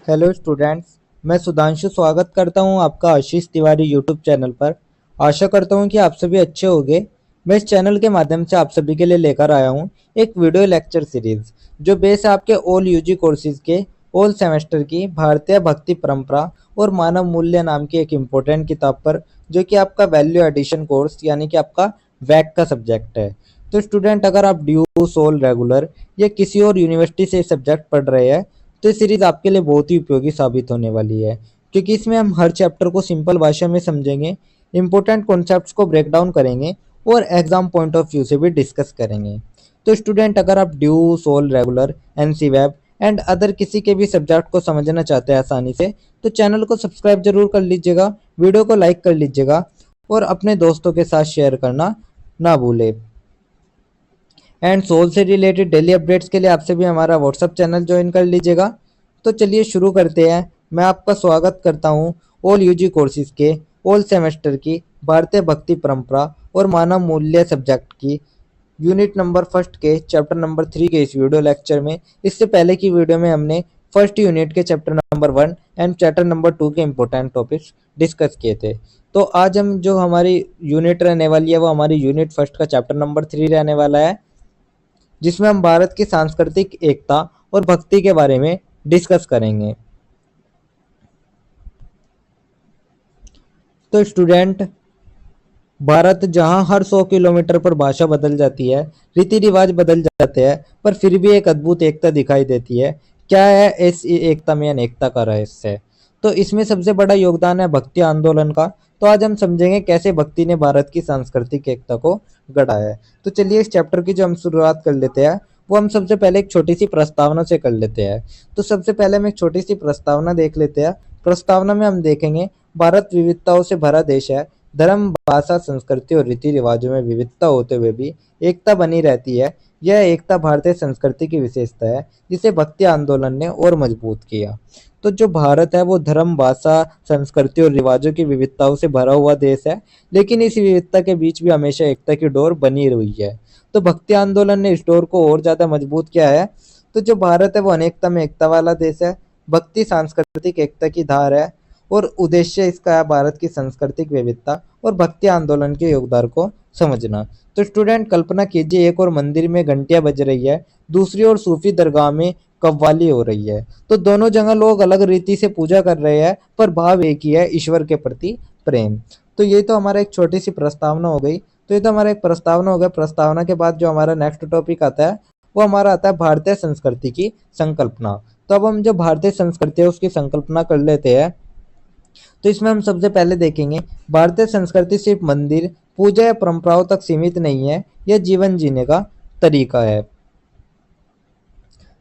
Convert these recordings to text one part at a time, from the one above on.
Hello students. मैं सुधांशु स्वागत करता हूं आपका आशीष तिवारी यूट्यूब चैनल पर। आशा करता हूं कि आप सभी अच्छे होंगे। मैं इस चैनल के माध्यम से आप सभी के लिए लेकर आया हूं एक वीडियो लेक्चर सीरीज जो बेस है आपके ऑल यूजी कोर्सेज के ऑल सेमेस्टर की भारतीय भक्ति परंपरा और मानव मूल्य नाम की एक इम्पोर्टेंट किताब पर, जो कि आपका वैल्यू एडिशन कोर्स यानी कि आपका वैक का सब्जेक्ट है। तो स्टूडेंट, अगर आप ड्यू, सोल, रेगुलर या किसी और यूनिवर्सिटी से सब्जेक्ट पढ़ रहे हैं तो ये सीरीज आपके लिए बहुत ही उपयोगी साबित होने वाली है, क्योंकि इसमें हम हर चैप्टर को सिंपल भाषा में समझेंगे, इंपॉर्टेंट कॉन्सेप्ट्स को ब्रेक डाउन करेंगे और एग्जाम पॉइंट ऑफ व्यू से भी डिस्कस करेंगे। तो स्टूडेंट, अगर आप DU, SOL, regular, NC web and other किसी के भी सब्जेक्ट को समझना चाहते हैं आसानी से, तो चैनल को सब्सक्राइब जरूर कर लीजिएगा, वीडियो को लाइक कर लीजिएगा और अपने दोस्तों के साथ शेयर करना ना भूले। एंड सोल से रिलेटेड डेली अपडेट्स के लिए आपसे भी हमारा व्हाट्सअप चैनल ज्वाइन कर लीजिएगा। तो चलिए शुरू करते हैं। मैं आपका स्वागत करता हूं ऑल यूजी कोर्सेज के ऑल सेमेस्टर की भारतीय भक्ति परंपरा और मानव मूल्य सब्जेक्ट की यूनिट नंबर फर्स्ट के चैप्टर नंबर 3 के इस वीडियो लेक्चर में। इससे पहले की वीडियो में हमने फर्स्ट यूनिट के chapter number 1 and chapter number 2 के इंपॉर्टेंट टॉपिक्स डिस्कस किए थे। तो आज हम जो हमारी यूनिट रहने वाली है वो हमारी यूनिट फर्स्ट का चैप्टर नंबर 3 रहने वाला है, जिसमें हम भारत की सांस्कृतिक एकता और भक्ति के बारे में डिस्कस करेंगे। तो स्टूडेंट, भारत जहां हर 100 किलोमीटर पर भाषा बदल जाती है, रीति रिवाज बदल जाते हैं, पर फिर भी एक अद्भुत एकता दिखाई देती है। क्या है इस एकता में अनेकता का रहस्य? तो इसमें सबसे बड़ा योगदान है भक्ति आंदोलन का। तो आज हम समझेंगे कैसे भक्ति ने भारत की सांस्कृतिक एकता को गढ़ा है। तो चलिए इस चैप्टर की जो हम शुरुआत कर लेते हैं, वो हम सबसे पहले एक छोटी सी प्रस्तावना से कर लेते हैं। तो सबसे पहले हम एक छोटी सी प्रस्तावना देख लेते हैं। प्रस्तावना में हम देखेंगे, भारत विविधताओं से भरा देश है। धर्म, भाषा, संस्कृति और रीति रिवाजों में विविधता होते हुए भी एकता बनी रहती है। यह एकता भारतीय संस्कृति की विशेषता है, जिसे भक्ति आंदोलन ने और मजबूत किया। तो जो भारत है वो धर्म, भाषा, संस्कृति और रिवाजों की विविधताओं से भरा हुआ देश है, लेकिन इस विविधता के बीच भी हमेशा एकता की डोर बनी हुई है। तो भक्ति आंदोलन ने इस डोर को और ज्यादा मजबूत किया है। तो जो भारत है वो अनेकता में एकता वाला देश है। भक्ति सांस्कृतिक एकता की धार है और उद्देश्य इसका है भारत की सांस्कृतिक विविधता और भक्ति आंदोलन के योगदान को समझना। तो स्टूडेंट, कल्पना कीजिए, एक और मंदिर में घंटियां बज रही है, दूसरी ओर सूफी दरगाह में कव्वाली हो रही है। तो दोनों जगह लोग अलग रीति से पूजा कर रहे हैं, पर भाव एक ही है, ईश्वर के प्रति प्रेम। तो ये तो हमारा एक छोटी सी प्रस्तावना हो गई। तो ये तो हमारा एक प्रस्तावना हो गया। प्रस्तावना के बाद जो हमारा नेक्स्ट टॉपिक आता है वो हमारा आता है भारतीय संस्कृति की संकल्पना। तो अब हम जो भारतीय संस्कृति है उसकी संकल्पना कर लेते हैं। तो इसमें हम सबसे पहले देखेंगे, भारतीय संस्कृति सिर्फ मंदिर, पूजा या परंपराओं तक सीमित नहीं है। यह जीवन जीने का तरीका है,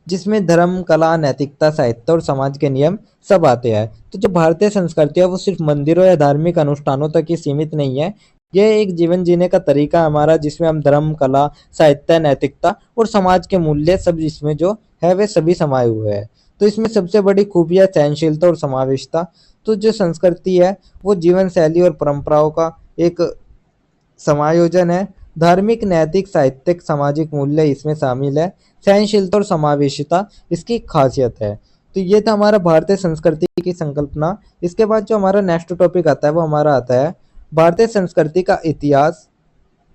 जिसमें धर्म, कला, नैतिकता, साहित्य और समाज के नियम सब आते हैं। तो जो भारतीय संस्कृति है वो सिर्फ मंदिरों या धार्मिक अनुष्ठानों तक ही सीमित नहीं है। यह एक जीवन जीने का तरीका है हमारा, जिसमें हम धर्म, कला, साहित्य, नैतिकता और समाज के मूल्य सब इसमें जो है वे सभी समाये हुए हैं। तो इसमें सबसे बड़ी खूबियाँ सहनशीलता और समावेशिता। तो जो संस्कृति है वो जीवन शैली और परंपराओं का एक समायोजन है। धार्मिक, नैतिक, साहित्यिक, सामाजिक मूल्य इसमें शामिल है। सहनशीलता और समावेशिता इसकी खासियत है। तो ये था हमारा भारतीय संस्कृति की संकल्पना। इसके बाद जो हमारा नेक्स्ट टॉपिक आता है वो हमारा आता है भारतीय संस्कृति का इतिहास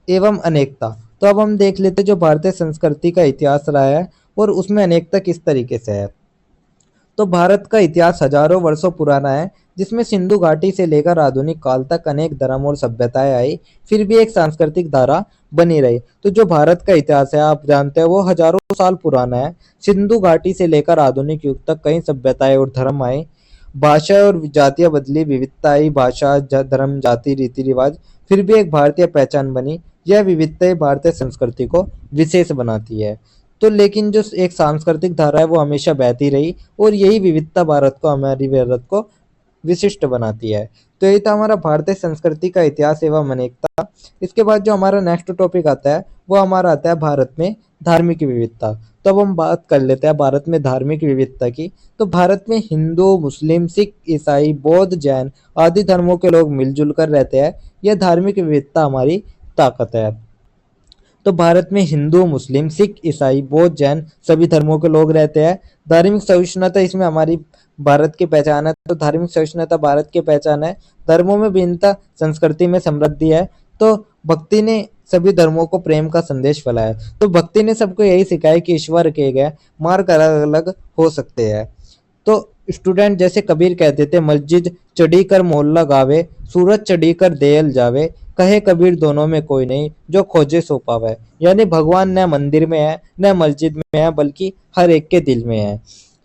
एवं अनेकता। तो अब हम देख लेते हैं जो भारतीय संस्कृति का इतिहास रहा है और उसमें अनेकता किस तरीके से है। तो भारत का इतिहास हजारों वर्षों पुराना है, जिसमें सिंधु घाटी से लेकर आधुनिक काल तक अनेक धर्म और सभ्यताएं आई, फिर भी एक सांस्कृतिक धारा बनी रही। तो जो भारत का इतिहास है आप जानते हैं वो हजारों साल पुराना है। सिंधु घाटी से लेकर आधुनिक युग तक कई सभ्यताएं और धर्म आए, भाषा और जातियां बदली, विविधता आई, भाषा, धर्म, जाति, रीति रिवाज, फिर भी एक भारतीय पहचान बनी। यह विविधताएं भारतीय संस्कृति को विशेष बनाती है। तो लेकिन जो एक सांस्कृतिक धारा है वो हमेशा बहती रही और यही विविधता भारत को, हमारी भारत को विशिष्ट बनाती है। तो ये था हमारा भारतीय संस्कृति का इतिहास एवं अनेकता। इसके बाद जो हमारा नेक्स्ट टॉपिक आता है वो हमारा आता है भारत में धार्मिक विविधता। तो अब हम बात कर लेते हैं भारत में धार्मिक विविधता की। तो भारत में हिंदू, मुस्लिम, सिख, ईसाई, बौद्ध, जैन आदि धर्मों के लोग मिलजुल कर रहते हैं। यह धार्मिक विविधता हमारी ताकत है। तो भारत में हिंदू, मुस्लिम, सिख, ईसाई, बौद्ध, जैन सभी धर्मों के लोग रहते हैं। धार्मिक सहिष्णुता इसमें हमारी भारत की पहचान है। तो धार्मिक सहिष्णुता भारत की पहचान है। धर्मों में भिन्नता संस्कृति में समृद्धि है। तो भक्ति ने सभी धर्मों को प्रेम का संदेश फैलाया। तो भक्ति ने सबको यही सिखाया कि ईश्वर के गए मार्ग अलग अलग हो सकते हैं। तो स्टूडेंट जैसे कबीर कहते थे, मस्जिद चढ़ी कर मोहल्ला गावे, सूरज चढ़ी कर देयल जावे, कहे कबीर दोनों में कोई नहीं, जो खोजे सो पावे। यानी भगवान न मंदिर में है न मस्जिद में है, बल्कि हर एक के दिल में है।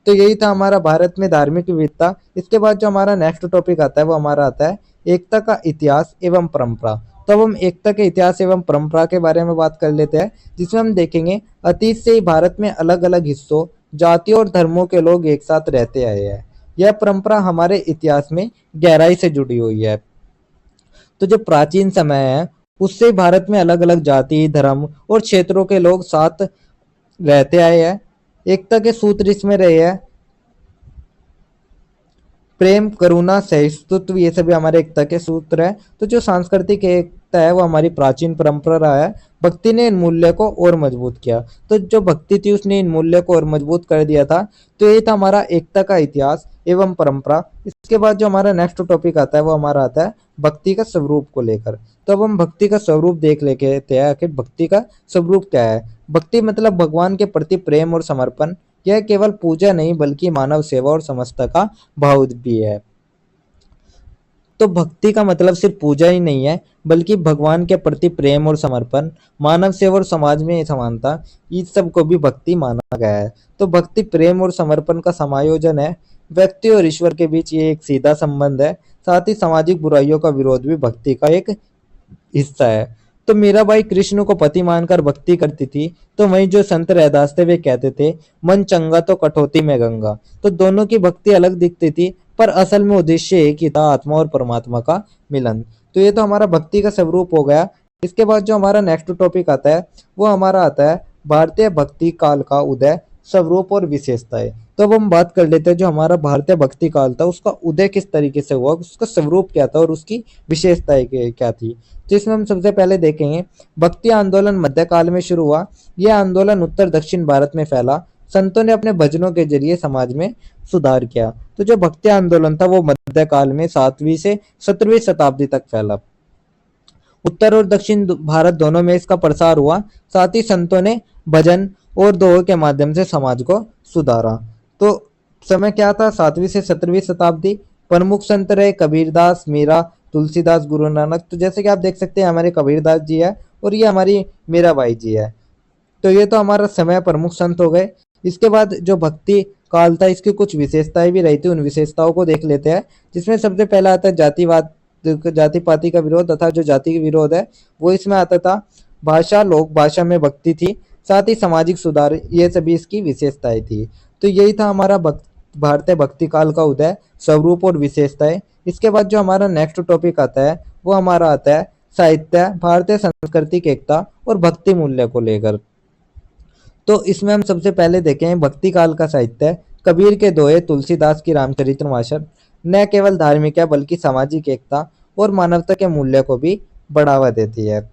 तो यही था हमारा भारत में धार्मिक विविधता। इसके बाद जो हमारा नेक्स्ट टॉपिक आता है वो हमारा आता है एकता का इतिहास एवं परंपरा। तो अब हम एकता के इतिहास एवं परंपरा के बारे में बात कर लेते हैं, जिसमें हम देखेंगे अतीत से ही भारत में अलग अलग हिस्सों, जातियों और धर्मों के लोग एक साथ रहते आए हैं। यह परंपरा हमारे इतिहास में गहराई से जुड़ी हुई है। तो जो प्राचीन समय है उससे भारत में अलग अलग जाति, धर्म और क्षेत्रों के लोग साथ रहते आए हैं। एकता के सूत्र इसमें रहे हैं प्रेम, करुणा, सहिष्णुत्व, ये सभी हमारे एकता के सूत्र है। तो जो सांस्कृतिक एकता है वो हमारी प्राचीन परंपरा है। भक्ति ने इन मूल्य को और मजबूत किया। तो जो भक्ति थी उसने इन मूल्य को और मजबूत कर दिया था। तो ये था हमारा एकता का इतिहास एवं परंपरा। इसके बाद जो हमारा नेक्स्ट टॉपिक आता है वो हमारा आता है भक्ति का स्वरूप को लेकर। तो अब हम भक्ति का स्वरूप देख लेते हैं, आखिर भक्ति का स्वरूप क्या है। भक्ति मतलब भगवान के प्रति प्रेम और समर्पण। यह केवल पूजा नहीं बल्कि मानव सेवा और समझता का भाव भी है। तो भक्ति का मतलब सिर्फ पूजा ही नहीं है, बल्कि भगवान के प्रति प्रेम और समर्पण, मानव सेवा और समाज में समानता, इस सब को भी भक्ति माना गया है। तो भक्ति प्रेम और समर्पण का समायोजन है। व्यक्ति और ईश्वर के बीच ये एक सीधा संबंध है। साथ ही सामाजिक बुराइयों का विरोध भी भक्ति का एक हिस्सा है। तो मीराबाई कृष्ण को पति मानकर भक्ति करती थी, तो वहीं जो संत रैदास थे वे कहते थे मन चंगा तो कठौती में गंगा। तो दोनों की भक्ति अलग दिखती थी, पर असल में उद्देश्य एक ही था, आत्मा और परमात्मा का मिलन। तो ये तो हमारा भक्ति का स्वरूप हो गया। इसके बाद जो हमारा नेक्स्ट टॉपिक आता है वो हमारा आता है भारतीय भक्ति काल का उदय, स्वरूप और विशेषताएं। तो अब हम बात कर लेते हैं जो हमारा भारतीय भक्ति काल था उसका उदय किस तरीके से हुआ, उसका स्वरूप क्या था और उसकी विशेषताएं क्या थी। तो इसमें हम सबसे पहले देखेंगे भक्ति आंदोलन मध्यकाल में शुरू हुआ। यह आंदोलन उत्तर दक्षिण भारत में फैला। संतों ने अपने भजनों के जरिए समाज में सुधार किया। तो जो भक्ति आंदोलन था वो मध्यकाल में 7वीं से 17वीं शताब्दी तक फैला। उत्तर और दक्षिण भारत दोनों में इसका प्रसार हुआ। साथ ही संतों ने भजन और दोहे के माध्यम से समाज को सुधारा। तो समय क्या था, 7वीं से 17वीं शताब्दी। प्रमुख संत रहे कबीरदास, मीरा, तुलसीदास, गुरु नानक। तो जैसे कि आप देख सकते हैं हमारे कबीरदास जी है और ये हमारी मीराबाई जी है। तो ये तो हमारा समय प्रमुख संत हो गए। इसके बाद जो भक्ति काल था इसकी कुछ विशेषताएं भी रही थी, उन विशेषताओं को देख लेते हैं। जिसमें सबसे पहला आता है जातिवाद, जाति पाति का विरोध तथा जो जाति का विरोध है वो इसमें आता था। भाषा, लोक भाषा में भक्ति थी। साथ ही सामाजिक सुधार, ये सभी इसकी विशेषताएं थी। तो यही था हमारा भारतीय भक्ति काल का उदय, स्वरूप और विशेषताएं। इसके बाद जो हमारा नेक्स्ट टॉपिक आता है वो हमारा आता है साहित्य, भारतीय सांस्कृतिक एकता और भक्ति मूल्य को लेकर। तो इसमें हम सबसे पहले देखें भक्ति काल का साहित्य। कबीर के दोहे, तुलसीदास की रामचरितमानस न केवल धार्मिक है बल्कि सामाजिक एकता और मानवता के मूल्य को भी बढ़ावा देती है।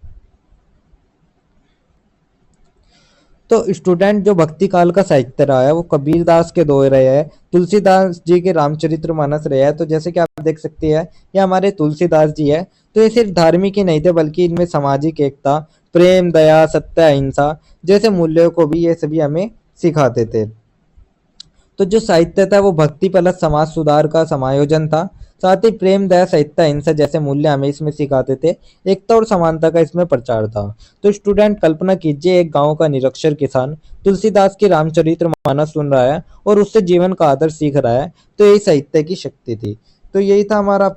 तो स्टूडेंट जो भक्ति काल का साहित्य रहा है वो कबीरदास के दोहे रहे हैं, तुलसीदास जी के रामचरितमानस रहे हैं। तो जैसे कि आप देख सकते हैं ये हमारे तुलसीदास जी है। तो ये सिर्फ धार्मिक ही नहीं थे बल्कि इनमें सामाजिक एकता, प्रेम, दया, सत्य, अहिंसा जैसे मूल्यों को भी ये सभी हमें सिखाते थे। तो जो साहित्य था वो भक्ति प्लस समाज सुधार का समायोजन था। साथ ही प्रेम, दया, सहिष्णुता, अहिंसा जैसे मूल्य हमें इसमें सिखाते थे। एकता और समानता का इसमें प्रचार था। तो स्टूडेंट कल्पना कीजिए एक गांव का निरक्षर किसान तुलसीदास की रामचरितमानस सुन रहा है और उससे जीवन का आदर्श सीख रहा है। तो यही साहित्य की शक्ति थी। तो यही था हमारा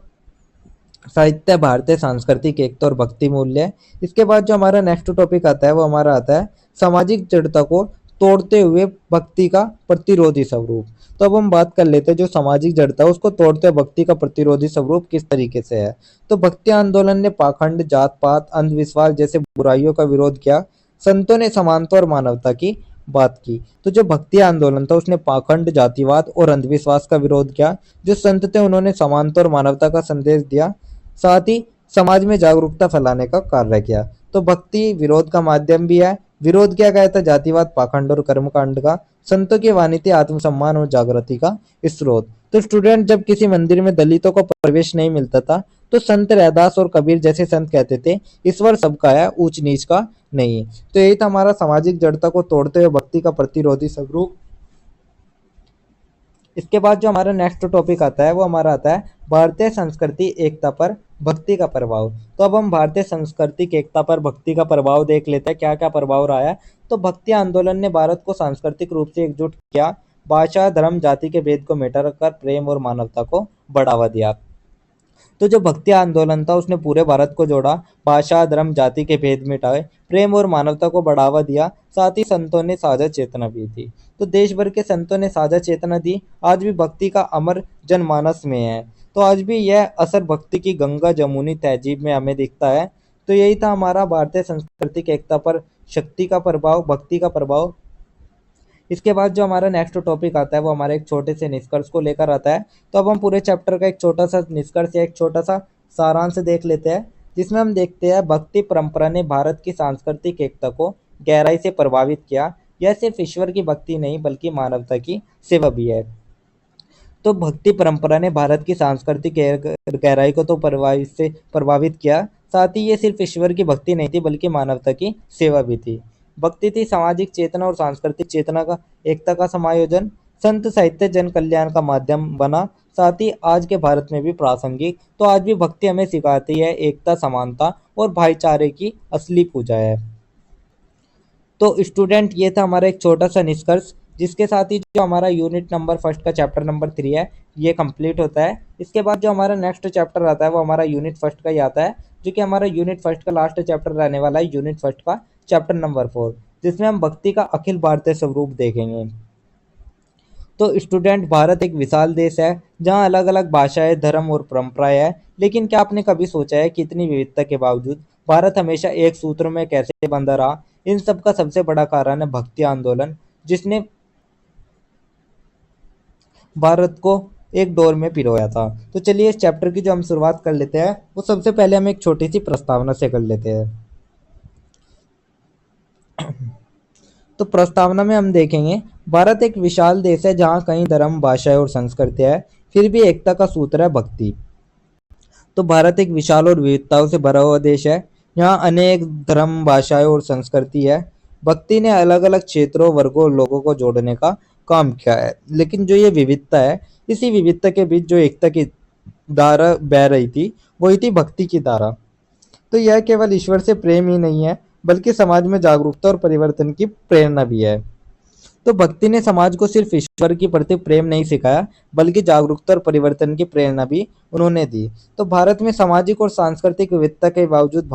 साहित्य, भारतीय सांस्कृतिक एकता और भक्ति मूल्य। इसके बाद जो हमारा नेक्स्ट टॉपिक आता है वो हमारा आता है सामाजिक जड़ता को तोड़ते हुए भक्ति का प्रतिरोधी स्वरूप। तो अब हम बात कर लेते हैं जो सामाजिक जड़ता है उसको तोड़ते हुए भक्ति का प्रतिरोधी स्वरूप किस तरीके से है। तो भक्ति आंदोलन ने पाखंड, जात पात, अंधविश्वास जैसे बुराइयों का विरोध किया। संतों ने समानता और मानवता की बात की। तो जो भक्ति आंदोलन था उसने पाखंड, जातिवाद और अंधविश्वास का विरोध किया। जो संत थे उन्होंने समानता और मानवता का संदेश दिया। साथ ही समाज में जागरूकता फैलाने का कार्य किया। तो भक्ति विरोध का माध्यम भी है। विरोध क्या कहता है? जातिवाद, पाखंड और कर्मकांड का। संतों की वाणी थी आत्मसम्मान और जागृति का स्रोत। तो स्टूडेंट, जब किसी मंदिर में दलितों को प्रवेश नहीं मिलता था, तो संत रैदास और कबीर जैसे संत कहते थे, ईश्वर सबका है, ऊंच नीच का नहीं। तो यही था हमारा सामाजिक जड़ता को तोड़ते हुए भक्ति का प्रतिरोधी स्वरूप। इसके बाद जो हमारा नेक्स्ट टॉपिक आता है वो हमारा आता है भारतीय संस्कृति एकता पर भक्ति का प्रभाव। तो अब हम भारतीय सांस्कृतिक एकता पर भक्ति का प्रभाव देख लेते हैं, क्या क्या प्रभाव रहा है। तो भक्ति आंदोलन ने भारत को सांस्कृतिक रूप से एकजुट किया। भाषा, धर्म, जाति के भेद को मिटाकर प्रेम और मानवता को बढ़ावा दिया। तो जो भक्ति आंदोलन था उसने पूरे भारत को जोड़ा, भाषा, धर्म, जाति के भेद मिटाए, प्रेम और मानवता को बढ़ावा दिया। साथ ही संतों ने साझा चेतना भी दी। तो देश भर के संतों ने साझा चेतना दी। आज भी भक्ति का अमर जनमानस में है। तो आज भी यह असर भक्ति की गंगा जमुनी तहजीब में हमें दिखता है। तो यही था हमारा भारतीय सांस्कृतिक एकता पर शक्ति का प्रभाव, भक्ति का प्रभाव। इसके बाद जो हमारा नेक्स्ट टॉपिक आता है वो हमारे एक छोटे से निष्कर्ष को लेकर आता है। तो अब हम पूरे चैप्टर का एक छोटा सा निष्कर्ष या एक छोटा सा सारांश देख लेते हैं, जिसमें हम देखते हैं भक्ति परंपरा ने भारत की सांस्कृतिक एकता को गहराई से प्रभावित किया। यह सिर्फ ईश्वर की भक्ति नहीं बल्कि मानवता की सेवा भी है। तो भक्ति परंपरा ने भारत की सांस्कृतिक गहराई को तो प्रभावित किया। साथ ही ये सिर्फ ईश्वर की भक्ति नहीं थी बल्कि मानवता की सेवा भी थी। भक्ति थी सामाजिक चेतना और सांस्कृतिक चेतना का एकता का समायोजन। संत साहित्य जन कल्याण का माध्यम बना। साथ ही आज के भारत में भी प्रासंगिक। तो आज भी भक्ति हमें सिखाती है एकता, समानता और भाईचारे की असली पूजा है। तो स्टूडेंट, ये था हमारा एक छोटा सा निष्कर्ष, जिसके साथ ही जो हमारा यूनिट नंबर फर्स्ट का चैप्टर नंबर 3 है ये कंप्लीट होता है। इसके बाद जो हमारा नेक्स्ट चैप्टर आता है वो हमारा यूनिट फर्स्ट का ही आता है, जो कि हमारा यूनिट फर्स्ट का लास्ट चैप्टर रहने वाला है, यूनिट फर्स्ट का चैप्टर नंबर 4, जिसमें हम भक्ति का अखिल भारतीय स्वरूप देखेंगे। तो स्टूडेंट, भारत एक विशाल देश है जहाँ अलग अलग भाषाएं, धर्म और परंपराएं हैं। लेकिन क्या आपने कभी सोचा है कि इतनी विविधता के बावजूद भारत हमेशा एक सूत्र में कैसे बंधा रहा? इन सब का सबसे बड़ा कारण है भक्ति आंदोलन, जिसने भारत को एक डोर में पिरोया था। तो चलिए इस चैप्टर की जो हम शुरुआत कर लेते हैं, वो सबसे पहले हम एक छोटी सी प्रस्तावना से कर लेते हैं। तो प्रस्तावना में हम देखेंगे, भारत एक विशाल देश है जहाँ कई धर्म, भाषाएं और संस्कृतियां है, फिर भी एकता का सूत्र है भक्ति। तो भारत एक विशाल और विविधताओं से भरा हुआ देश है, यहाँ अनेक धर्म, भाषाएं और संस्कृति है। भक्ति ने अलग अलग क्षेत्रों, वर्गों और लोगों को जोड़ने का काम किया है। लेकिन जो ये विविधता है, इसी विविधता के बीच जो एकता की धारा बह रही थी, वही थी भक्ति की धारा। तो यह केवल ईश्वर से प्रेम ही नहीं है बल्कि समाज में जागरूकता और परिवर्तन की प्रेरणा भी है। तो भक्ति ने समाज को सिर्फ ईश्वर के प्रति प्रेम नहीं सिखाया बल्कि जागरूकता और परिवर्तन की प्रेरणा भी उन्होंने दी। तो भारत में सामाजिक और सांस्कृतिक विविधता के बावजूद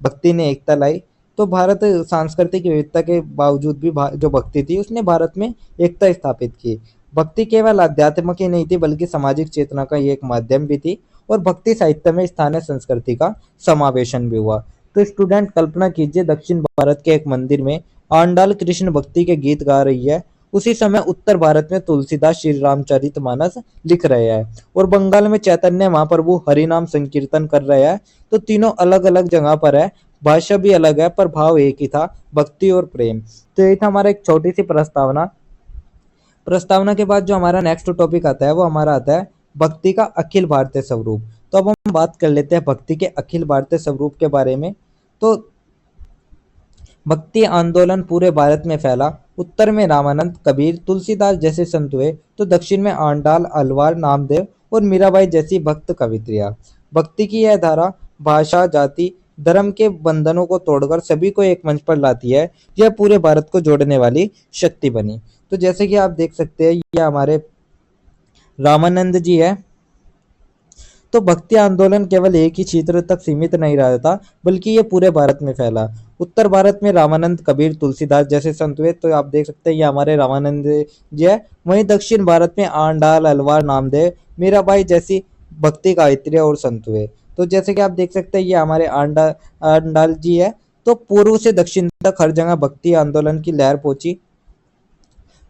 भक्ति ने एकता लाई। तो भारत सांस्कृतिक विविधता के बावजूद भी जो भक्ति थी उसने भारत में एकता स्थापित की। भक्ति केवल आध्यात्मिक ही नहीं थी बल्कि सामाजिक चेतना का एक माध्यम भी थी, और भक्ति साहित्य में स्थानीय संस्कृति का समावेशन भी हुआ। तो स्टूडेंट, कल्पना कीजिए दक्षिण भारत के एक मंदिर में आंडाल कृष्ण भक्ति के गीत गा रही है। उसी समय उत्तर भारत में तुलसीदास श्री रामचरितमानस लिख रहे हैं, और बंगाल में चैतन्य महाप्रभु हरिनाम संकीर्तन कर रहे हैं। तो तीनों अलग अलग जगह पर है, भाषा भी अलग है, पर भाव एक ही था, भक्ति और प्रेम। तो ये था हमारा एक छोटी सी प्रस्तावना। प्रस्तावना के बाद जो हमारा नेक्स्ट टॉपिक आता है वो हमारा आता है भक्ति का अखिल भारतीय स्वरूप। तो अब हम बात कर लेते हैं भक्ति के अखिल भारतीय स्वरूप के बारे में। तो भक्ति आंदोलन पूरे भारत में फैला। उत्तर में रामानंद, कबीर, तुलसीदास जैसे संत हुए, तो दक्षिण में आंडाल, अलवार, नामदेव और मीराबाई जैसी भक्त कवित्रियां। भक्ति की यह धारा भाषा, जाति, धर्म के बंधनों को तोड़कर सभी को एक मंच पर लाती है। यह पूरे भारत को जोड़ने वाली शक्ति बनी। तो जैसे कि आप देख सकते हैं, ये हमारे रामानंद जी है। तो भक्ति आंदोलन केवल एक ही क्षेत्र तक सीमित नहीं रहा था बल्कि ये पूरे भारत में फैला। उत्तर भारत में रामानंद, कबीर, तुलसीदास जैसे संत हुए, तो आप देख सकते हैं ये हमारे रामानंद जी है। वहीं दक्षिण भारत में आंडाल, अलवार, नामदेव, मीराबाई जैसी भक्ति गायत्रियां और संत हुए। तो जैसे कि आप देख सकते हैं ये हमारे आंडाल जी है। तो पूर्व से दक्षिण तक हर जगह भक्ति आंदोलन की लहर पहुंची।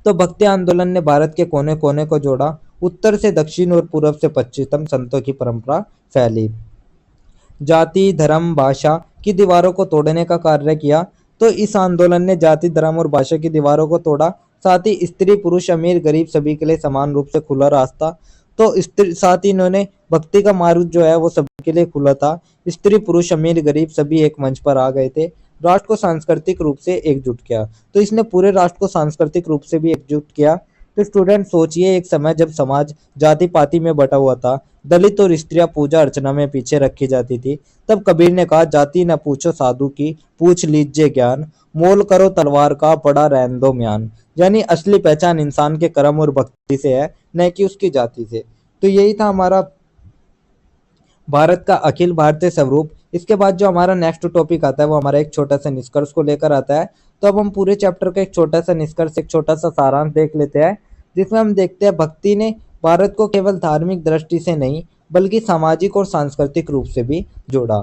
तो भक्ति आंदोलन ने भारत के कोने कोने को जोड़ा। उत्तर से दक्षिण और पूर्व से पश्चिम संतों की परंपरा फैली। जाति, धर्म, भाषा की दीवारों को तोड़ने का कार्य किया। तो इस आंदोलन ने जाति, धर्म और भाषा की दीवारों को तोड़ा। साथ ही स्त्री, पुरुष, अमीर, गरीब सभी के लिए समान रूप से खुला रास्ता। तो स्त्री साथ ही इन्होंने भक्ति का मार्ग जो है वो सबके लिए खुला था। स्त्री, पुरुष, अमीर, गरीब सभी एक मंच पर आ गए थे। राष्ट्र को सांस्कृतिक रूप से एकजुट किया। तो इसने पूरे राष्ट्र को सांस्कृतिक रूप से भी एकजुट किया। तो स्टूडेंट सोचिए, एक समय जब समाज जाति पाति में बटा हुआ था, दलित और स्त्रियां पूजा अर्चना में पीछे रखी जाती थी, तब कबीर ने कहा, जाति न पूछो साधु की, पूछ लीजिए ज्ञान, मोल करो तलवार का, पड़ा रहने दो म्यान। यानी असली पहचान इंसान के कर्म और भक्ति से है, न कि उसकी जाति से। तो यही था हमारा भारत का अखिल भारतीय स्वरूप। इसके बाद जो हमारा नेक्स्ट टॉपिक आता है वो हमारा एक छोटा सा निष्कर्ष को लेकर आता है। तो अब हम पूरे चैप्टर का एक छोटा सा निष्कर्ष, एक छोटा सा सारांश देख लेते हैं, जिसमें हम देखते हैं भक्ति ने भारत को केवल धार्मिक दृष्टि से नहीं बल्कि सामाजिक और सांस्कृतिक रूप से भी जोड़ा।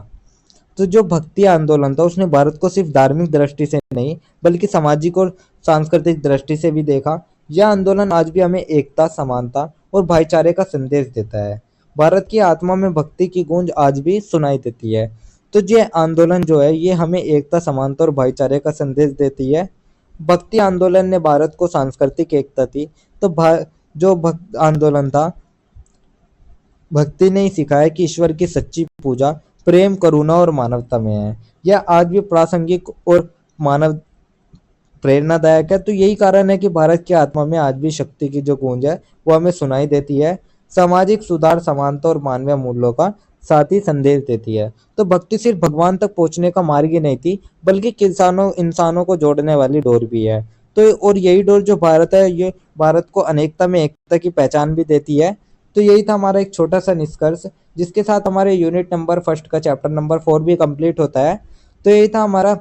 तो जो भक्ति आंदोलन था उसने भारत को सिर्फ धार्मिक दृष्टि से नहीं बल्कि सामाजिक और सांस्कृतिक दृष्टि से भी देखा। यह आंदोलन आज भी हमें एकता, समानता और भाईचारे का संदेश देता है। भारत की आत्मा में भक्ति की गूंज आज भी सुनाई देती है। तो ये आंदोलन जो है ये हमें एकता, समानता और भाईचारे का संदेश देती है। भक्ति आंदोलन ने भारत को सांस्कृतिक एकता थी। तो जो भक्त आंदोलन था, भक्ति ने ही सिखाया कि ईश्वर की सच्ची पूजा प्रेम, करुणा और मानवता में है। यह आज भी प्रासंगिक और मानव प्रेरणादायक है। तो यही कारण है कि भारत की आत्मा में आज भी शक्ति की जो गूंज है वो हमें सुनाई देती है। सामाजिक सुधार, समानता और मानवीय मूल्यों का साथ ही संदेश देती है। तो भक्ति सिर्फ भगवान तक पहुंचने का मार्ग ही नहीं थी बल्कि किसानों इंसानों को जोड़ने वाली डोर भी है। तो और यही डोर जो भारत है, ये भारत को अनेकता में एकता की पहचान भी देती है। तो यही था हमारा एक छोटा सा निष्कर्ष, जिसके साथ हमारे यूनिट नंबर फर्स्ट का चैप्टर नंबर 4 भी कंप्लीट होता है। तो यही था हमारा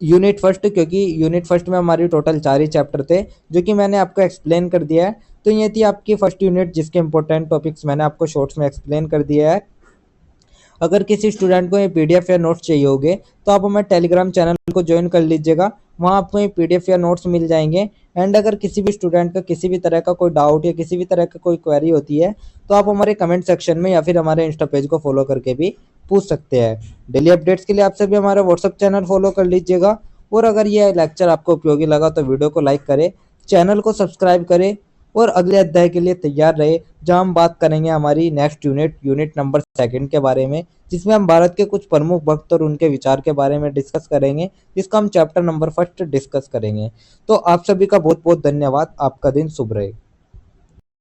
यूनिट फर्स्ट, क्योंकि यूनिट फर्स्ट में हमारी टोटल 4 ही चैप्टर थे जो कि मैंने आपको एक्सप्लेन कर दिया है। तो ये थी आपकी फर्स्ट यूनिट, जिसके इंपॉर्टेंट टॉपिक्स मैंने आपको शॉर्ट्स में एक्सप्लेन कर दिया है। अगर किसी स्टूडेंट को ये पीडीएफ या नोट्स चाहिए होंगे तो आप हमारे टेलीग्राम चैनल को ज्वाइन कर लीजिएगा, वहाँ आपको ये पीडीएफ या नोट्स मिल जाएंगे। एंड अगर किसी भी स्टूडेंट का किसी भी तरह का कोई डाउट या किसी भी तरह का कोई क्वेरी होती है तो आप हमारे कमेंट सेक्शन में या फिर हमारे इंस्टा पेज को फॉलो करके भी पूछ सकते हैं। डेली अपडेट्स के लिए आप सभी हमारा व्हाट्सअप चैनल फॉलो कर लीजिएगा। और अगर ये लेक्चर आपको उपयोगी लगा तो वीडियो को लाइक करें, चैनल को सब्सक्राइब करें और अगले अध्याय के लिए तैयार रहे, जहां हम बात करेंगे हमारी नेक्स्ट यूनिट नंबर 2 के बारे में, जिसमें हम भारत के कुछ प्रमुख भक्त और उनके विचार के बारे में डिस्कस करेंगे, जिसका हम चैप्टर नंबर 1 डिस्कस करेंगे। तो आप सभी का बहुत बहुत धन्यवाद। आपका दिन शुभ रहे।